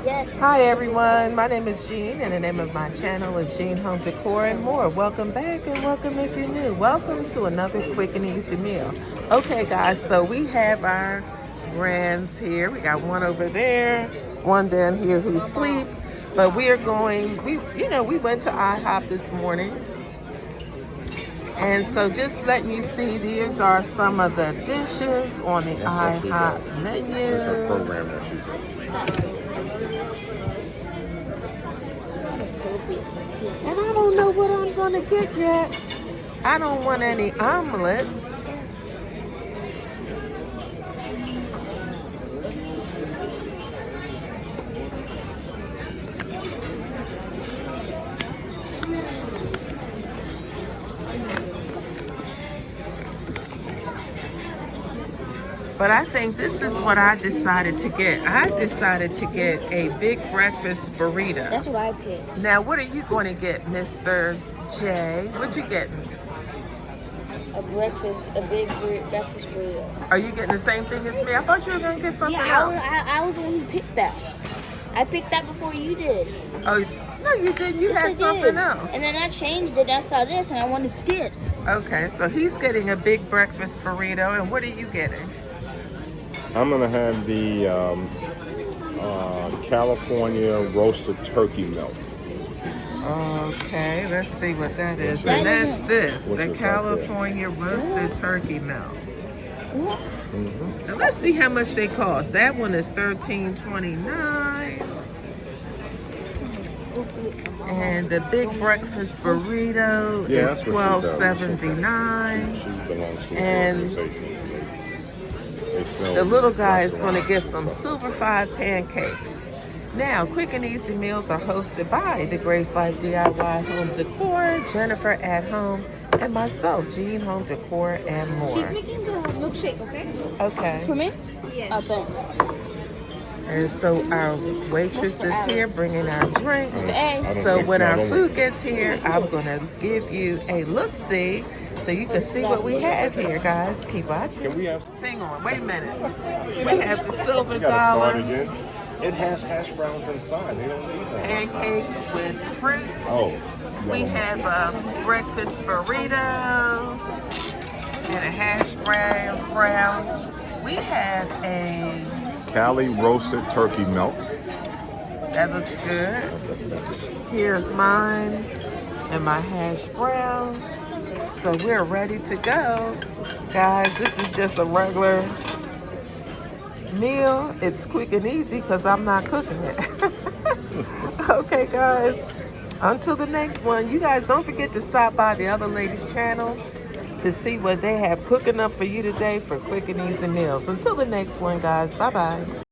Yes. Hi everyone, my name is Jean and the name of my channel is Jean Home Decor and More. Welcome back and welcome if you're new. Welcome to another quick and easy meal. Okay guys, so we have our grands here. We got one over there, one down here who's asleep. But we are going, we went to IHOP this morning. And so just letting you see, these are some of the dishes on the IHOP menu. That's her program that she's in. And I don't know what I'm gonna get yet. I don't want any omelets. But I think this is what I decided to get. I decided to get a big breakfast burrito. That's what I picked. Now, what are you going to get, Mr. J? What you getting? A big breakfast burrito. Are you getting the same thing as me? I thought you were going to get something else. I was the one who picked that. I picked that before you did. Oh, no, you didn't. You Yes, had I something did. else. And then I changed it. I saw this, and I wanted this. Okay, so he's getting a big breakfast burrito. And what are you getting? I'm gonna have the California roasted turkey melt. Okay, let's see what that is. That And that's is- this, What's the it California roasted turkey melt. Mm-hmm. Now let's see how much they cost. That one is $13.29. And the big breakfast burrito is that's what she does. $12.79. She belongs to the And organization. They film the little guy is going to restaurants get and some stuff. Silver 5 pancakes. Now, Quick and Easy Meals are hosted by the Grace Life DIY Home Decor, Jennifer at Home, and myself, Jean Home Decor and She's More. making the milkshake, okay? Okay. For me? Yes. Oh, thanks. And so our waitress is here bringing our drinks. Hey. So when our food gets here, I'm going to give you a look-see so you can see what we have here, guys. Keep watching. Can we have? Hang on, wait a minute. We have the silver We gotta start dollar again. It has hash browns inside. They don't need that. pancakes with fruits. Oh. We have a breakfast burrito and a hash brown. We have a, Cali roasted turkey melt. that looks good. Here's mine and my hash brown. So we're ready to go. Guys, this is just a regular meal. It's quick and easy because I'm not cooking it. Okay, guys. Until the next one, you guys don't forget to stop by the other ladies' channels to see what they have cooking up for you today for quick and easy meals. Until the next one, guys. Bye-bye.